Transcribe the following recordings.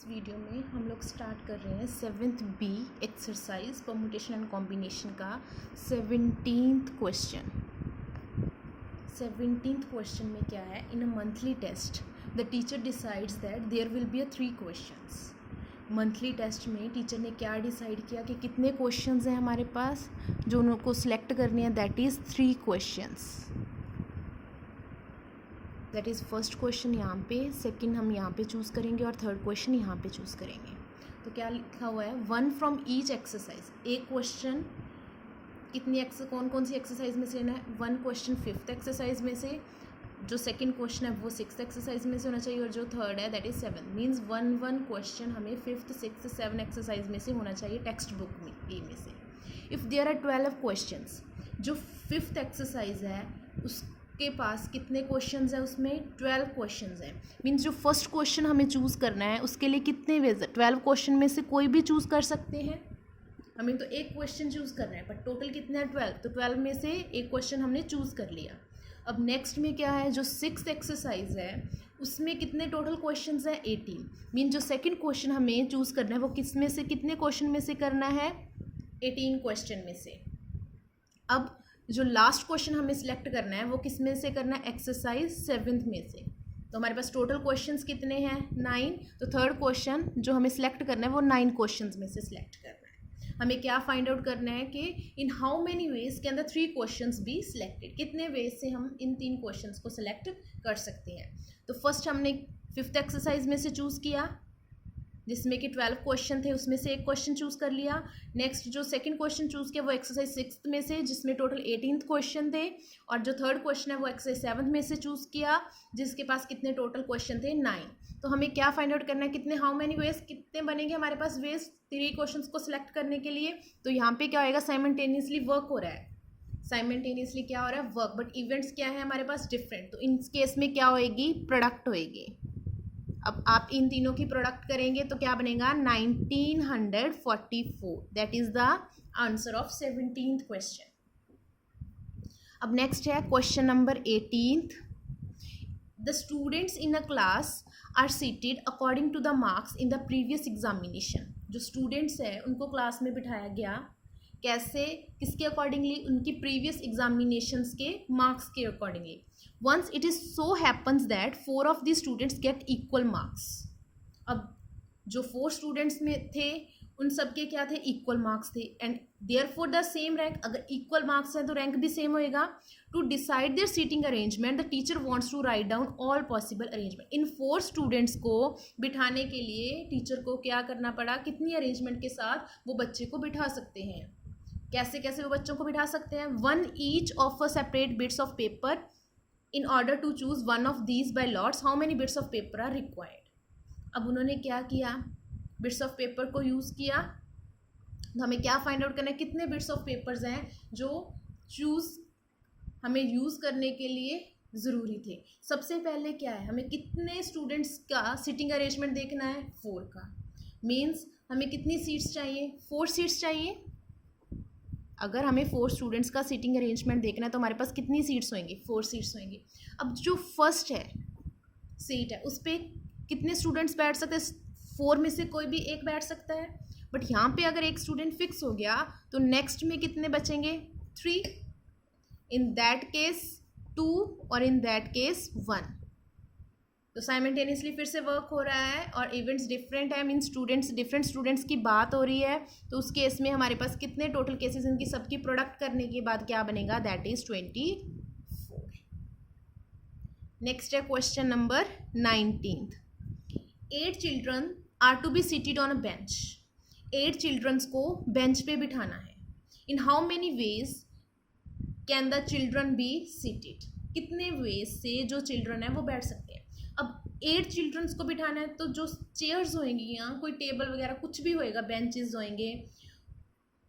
Video में हम लोग स्टार्ट कर रहे हैं 7th B exercise permutation and combination का 17th क्वेश्चन। 17th क्वेश्चन में क्या है, in a monthly test the teacher decides that there will be 3 questions. Monthly test में टीचर ने क्या डिसाइड किया कि कितने क्वेश्चंस हैं हमारे पास जो उनको सिलेक्ट करने हैं, that is 3 questions. That is first question यहाँ पे, सेकंड हम यहाँ पे चूज़ करेंगे और थर्ड क्वेश्चन यहाँ पे चूज़ करेंगे। तो क्या लिखा हुआ है, 1 फ्रॉम ईच एक्सरसाइज। एक क्वेश्चन कितनी कौन कौन सी एक्सरसाइज में से लेना है, 1 क्वेश्चन 5th एक्सरसाइज में से, जो सेकंड क्वेश्चन है वो 6th एक्सरसाइज में से होना चाहिए, और जो थर्ड है दैट इज़ 7। मीन्स 1 क्वेश्चन हमें 5th 6th 7 एक्सरसाइज में से होना चाहिए टेक्स्ट बुक में ए में से। इफ़ देयर आर 12 क्वेश्चंस, जो 5th एक्सरसाइज है उसके पास कितने क्वेश्चंस हैं, उसमें 12 क्वेश्चंस हैं। मीन्स जो फर्स्ट क्वेश्चन हमें चूज़ करना है उसके लिए कितने वेज है, 12 क्वेश्चन में से कोई भी चूज़ कर सकते हैं। हमें तो एक क्वेश्चन चूज़ करना है, पर टोटल कितना है 12, तो 12 में से एक क्वेश्चन हमने चूज़ कर लिया। अब नेक्स्ट में क्या है, जो 6th एक्सरसाइज है उसमें कितने टोटल क्वेश्चंस हैं, 18। मीन जो सेकंड क्वेश्चन हमें चूज़ करना है वो किस में से, कितने क्वेश्चन में से करना है, 18 क्वेश्चन में से। अब जो लास्ट क्वेश्चन हमें सिलेक्ट करना है वो किस में से करना है, एक्सरसाइज 7th में से। तो हमारे पास टोटल क्वेश्चंस कितने हैं, 9। तो थर्ड क्वेश्चन जो हमें सिलेक्ट करना है वो 9 क्वेश्चंस में से सिलेक्ट करना है। हमें क्या फाइंड आउट करना है कि इन how many ways can the 3 questions be selected, कितने वेज से हम इन 3 क्वेश्चंस को सिलेक्ट कर सकते हैं। तो फर्स्ट हमने 5th एक्सरसाइज में से चूज़ किया जिसमें कि 12 क्वेश्चन थे, उसमें से एक क्वेश्चन चूज़ कर लिया। नेक्स्ट जो सेकंड क्वेश्चन चूज़ किया वो एक्सरसाइज 6th में से जिसमें टोटल 18 क्वेश्चन थे, और जो थर्ड क्वेश्चन है वो एक्सरसाइज 7th में से चूज़ किया जिसके पास कितने टोटल क्वेश्चन थे, 9। तो हमें क्या फाइंड आउट करना है, कितने हाउ मैनी वेज, कितने बनेंगे हमारे पास वेज 3 क्वेश्चन को सिलेक्ट करने के लिए। तो यहाँ पे क्या होएगा, साइमल्टेनियसली वर्क हो रहा है, साइमल्टेनियसली क्या हो रहा है, वर्क, बट इवेंट्स क्या है हमारे पास, डिफरेंट। तो इन केस में क्या होएगी, प्रोडक्ट होएगी। अब आप इन तीनों की प्रोडक्ट करेंगे तो क्या बनेगा, 1944। That is the answer of 17th question. अब नेक्स्ट है question number 18th। The students in a class are seated according to the marks in the previous examination. जो स्टूडेंट्स है उनको क्लास में बिठाया गया, कैसे, किसके अकॉर्डिंगली, उनकी प्रीवियस एग्जामिनेशंस के मार्क्स के accordingly. Once it is so happens that 4 of the students get equal marks। अब जो 4 स्टूडेंट्स में थे उन सब के क्या थे, इक्वल मार्क्स थे, and therefore the same rank. अगर इक्वल मार्क्स हैं तो रैंक भी सेम होएगा। To decide their seating arrangement the teacher wants to write down all possible arrangement. इन 4 स्टूडेंट्स को बिठाने के लिए टीचर को क्या करना पड़ा, कितनी अरेंजमेंट के साथ वो बच्चे को बिठा सकते हैं, कैसे कैसे वो बच्चों को बिठा सकते हैं। 1 each of a separate bits of paper in order to choose one of these by lots, how many bits of paper are required। अब उन्होंने क्या किया, बिट्स ऑफ पेपर को यूज़ किया। तो हमें क्या फाइंड आउट करना है, कितने बिट्स ऑफ पेपर्स हैं जो चूज़ हमें यूज़ करने के लिए ज़रूरी थे। सबसे पहले क्या है, हमें कितने स्टूडेंट्स का सिटिंग अरेंजमेंट देखना है, 4 का। मीन्स हमें कितनी सीट्स चाहिए, 4 सीट्स चाहिए। अगर हमें 4 स्टूडेंट्स का सीटिंग अरेंजमेंट देखना है तो हमारे पास कितनी सीट्स होंगी, 4 सीट्स होंगी। अब जो फर्स्ट है सीट है उस पर कितने स्टूडेंट्स बैठ सकते हैं, 4 में से कोई भी एक बैठ सकता है। बट यहाँ पे अगर एक स्टूडेंट फिक्स हो गया तो नेक्स्ट में कितने बचेंगे, 3। इन दैट केस 2 और इन दैट केस 1। तो साइमल्टेनियसली फिर से वर्क हो रहा है और इवेंट्स डिफरेंट है, मीन स्टूडेंट्स डिफरेंट स्टूडेंट्स की बात हो रही है। तो उस केस में हमारे पास कितने टोटल केसेस, इनकी सबकी प्रोडक्ट करने के बाद क्या बनेगा, दैट इज 24। नेक्स्ट है question number 19th। 8 children are to be seated on a bench. 8 childrens को बेंच पे बिठाना है। In how many ways can the children be seated, कितने वेज से जो चिल्ड्रन है वो बैठ सकते हैं। अब 8 चिल्ड्रंस को बिठाना है तो जो चेयर्स होंगी, यहाँ कोई टेबल वगैरह कुछ भी होएगा, बेंचेस होंगे,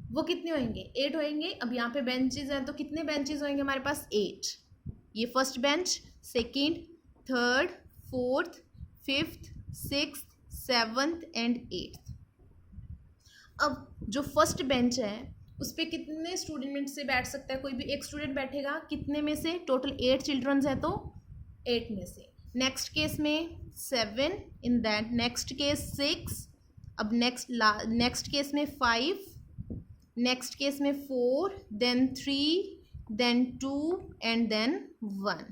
वो कितने होंगे, 8 होंगे। अब यहाँ पे बेंचेस हैं तो कितने बेंचेस होंगे हमारे पास, 8। ये first bench, second, third, fourth, 5th, 6th, 7th and 8th। अब जो फर्स्ट बेंच है उस पर कितने स्टूडेंट से बैठ सकता है, कोई भी एक स्टूडेंट बैठेगा, कितने में से, टोटल 8 चिल्ड्रंस है तो 8 में से। नेक्स्ट केस में 7, इन दैट नेक्स्ट केस 6, अब नेक्स्ट केस में 5, नेक्स्ट केस में 4, देन 3, देन 2 एंड देन 1।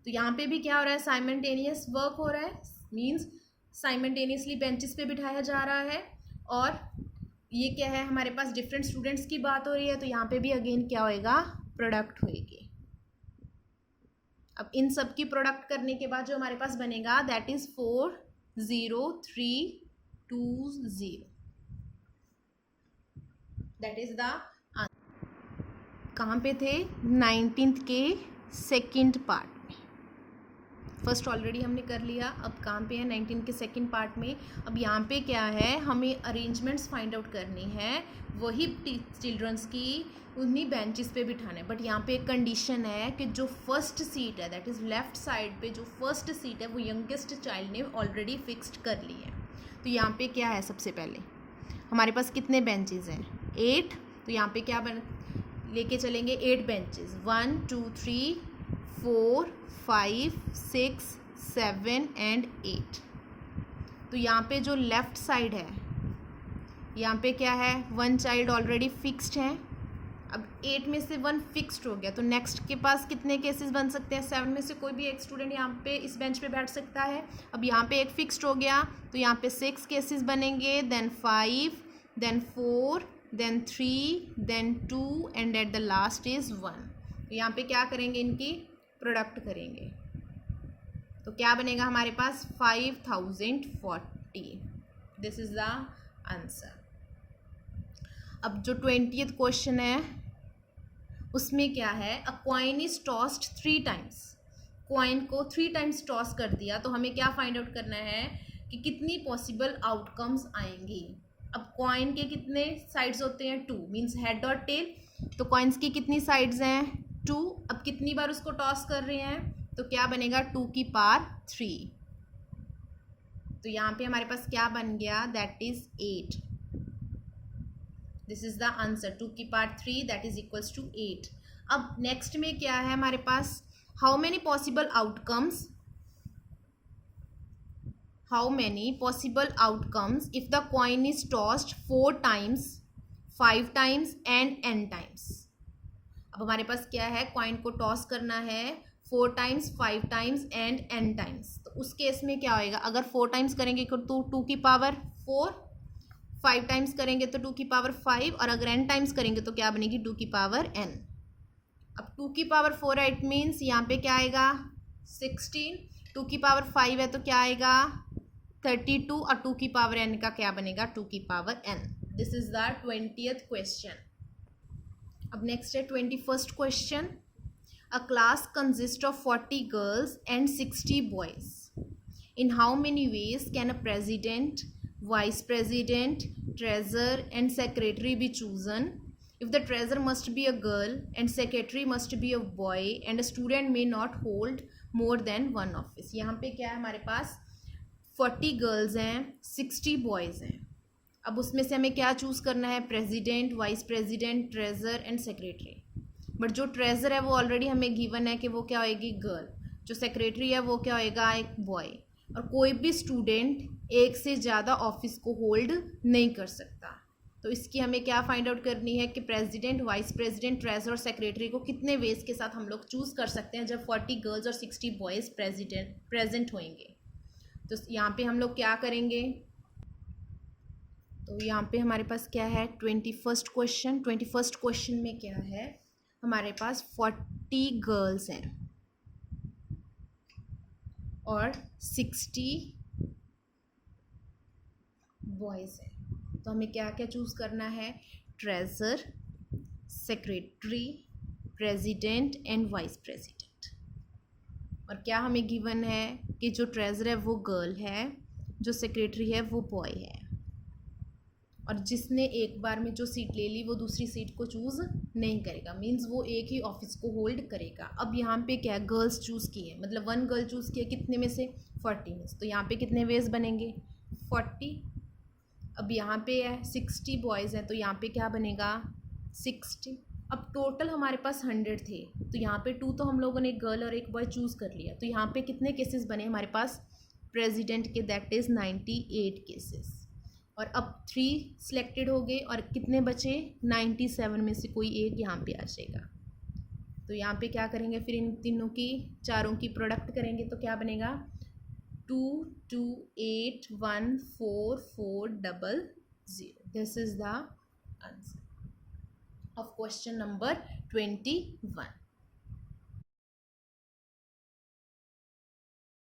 तो यहाँ पे भी क्या हो रहा है, साइमल्टेनियस वर्क हो रहा है, मीन्स साइमल्टेनियसली बेंचेस पे बिठाया जा रहा है। और ये क्या है, हमारे पास डिफरेंट स्टूडेंट्स की बात हो रही है, तो यहाँ पे भी अगेन क्या होएगा, प्रोडक्ट होएगी। अब इन सब की प्रोडक्ट करने के बाद जो हमारे पास बनेगा that is 4 0 3 2 0, that is the answer. कहाँ पे थे, 19th के सेकंड पार्ट में। फर्स्ट ऑलरेडी हमने कर लिया, अब कहाँ पे है, 19 के सेकंड पार्ट में। अब यहाँ पे क्या है, हमें अरेंजमेंट्स फाइंड आउट करनी है, वही चिल्ड्रंस की उन्हीं बेंचेस पे बिठाना है। बट यहाँ पे एक कंडीशन है कि जो फर्स्ट सीट है, दैट इज़ लेफ्ट साइड पे जो फर्स्ट सीट है, वो यंगेस्ट चाइल्ड ने ऑलरेडी फिक्स्ड कर ली है। तो यहाँ पे क्या है, सबसे पहले हमारे पास कितने बेंचेस हैं, 8। तो यहाँ पे क्या लेके चलेंगे, 8 बेंचेस, 1 2 3 4 5 6 7 एंड 8। तो यहाँ पे जो लेफ्ट साइड है, यहाँ पे क्या है, 1 चाइल्ड ऑलरेडी फिक्स्ड है। अब 8 में से 1 फिक्स्ड हो गया, तो नेक्स्ट के पास कितने केसेस बन सकते हैं, 7 में से कोई भी एक स्टूडेंट यहाँ पे इस बेंच पे बैठ सकता है। अब यहाँ पे एक फिक्स्ड हो गया, तो यहाँ पे 6 केसेस बनेंगे, then 5, then 4, then 3, then 2 and at the last is 1। तो यहाँ पे क्या करेंगे, इनकी प्रोडक्ट करेंगे, तो क्या बनेगा हमारे पास 5040। This is the answer. अब जो 20th क्वेश्चन है उसमें क्या है, अ coin is tossed 3 times. Coin को 3 टाइम्स टॉस कर दिया, तो हमें क्या फाइंड आउट करना है कि कितनी पॉसिबल आउटकम्स आएंगी। अब कॉइन के कितने साइड्स होते हैं, 2, मीन्स हेड और टेल। तो कॉइन्स की कितनी साइड्स हैं, 2। अब कितनी बार उसको टॉस कर रहे हैं, तो क्या बनेगा 2 की पावर 3। तो यहाँ पे हमारे पास क्या बन गया, that is 8। This is the answer, 2 की power 3 that is equals to 8। अब नेक्स्ट में क्या है हमारे पास, how many possible outcomes, how many possible outcomes if the coin is tossed 4 times 5 times and n times. अब हमारे पास क्या है, कॉइन को टॉस करना है 4 times 5 times and n times. तो उस केस में क्या होएगा, अगर 4 टाइम्स करेंगे तो 2 की पावर 4, 5 टाइम्स करेंगे तो 2 की पावर 5, और अगर n टाइम्स करेंगे तो क्या बनेगी 2 की पावर n। अब 2 की पावर 4 है, इट मीन्स यहाँ पे क्या आएगा 16, 2 की पावर 5 है तो क्या आएगा 32, और 2 की पावर n का क्या बनेगा 2 की power n। This is the 20th question. अब नेक्स्ट है 21st question. A class consist of 40 girls and 60 boys. In how many ways can a president, vice president, treasurer and secretary be chosen? If the treasurer must be a girl and secretary must be a boy and a student may not hold more than one office। यहाँ पे क्या है, हमारे पास 40 girls हैं, 60 boys हैं। अब उसमें से हमें क्या चूज़ करना है, president, vice president, treasure and secretary. But जो ट्रेजर है वो ऑलरेडी हमें गिवन है कि वो क्या होएगी, गर्ल। जो सेक्रेटरी है वो क्या होएगा, एक बॉय। और कोई भी स्टूडेंट एक से ज़्यादा ऑफिस को होल्ड नहीं कर सकता। तो इसकी हमें क्या फाइंड आउट करनी है कि प्रेसिडेंट, वाइस प्रेसिडेंट, ट्रेजर और सेक्रेटरी को कितने वेज के साथ हम लोग चूज़ कर सकते हैं जब 40 गर्ल्स और 60 बॉयज़ प्रेजेंट होंगे। तो यहाँ पे हम लोग क्या करेंगे, तो यहाँ पे हमारे पास क्या है 21st क्वेश्चन। 21st क्वेश्चन में क्या है, हमारे पास 40 गर्ल्स हैं और 60 बॉयज़ हैं। तो हमें क्या क्या चूज़ करना है, treasure, secretary, president and vice president. और क्या हमें गिवन है कि जो ट्रेजर है वो गर्ल है, जो सेक्रेटरी है वो बॉय है, और जिसने एक बार में जो सीट ले ली वो दूसरी सीट को चूज़ नहीं करेगा, मींस वो एक ही ऑफिस को होल्ड करेगा। अब यहाँ पे क्या है, गर्ल्स चूज़ की है, मतलब 1 गर्ल चूज़ की है, कितने में से 40 में से। तो यहाँ पे कितने वेज बनेंगे, 40। अब यहाँ पे है 60 बॉयज़ हैं, तो यहाँ पे क्या बनेगा 60। अब टोटल हमारे पास 100 थे, तो यहाँ पे 2 तो हम लोगों ने एक गर्ल और एक बॉय चूज़ कर लिया, तो यहाँ पे कितने केसेस बने हमारे पास प्रेसिडेंट के, दैट इज़ 98 केसेस। और अब 3 सिलेक्टेड हो गए और कितने बचे, 97 में से कोई एक यहाँ पे आ जाएगा। तो यहाँ पे क्या करेंगे फिर, इन तीनों की, चारों की प्रोडक्ट करेंगे तो क्या बनेगा, 22814400। This is the answer of question number 21.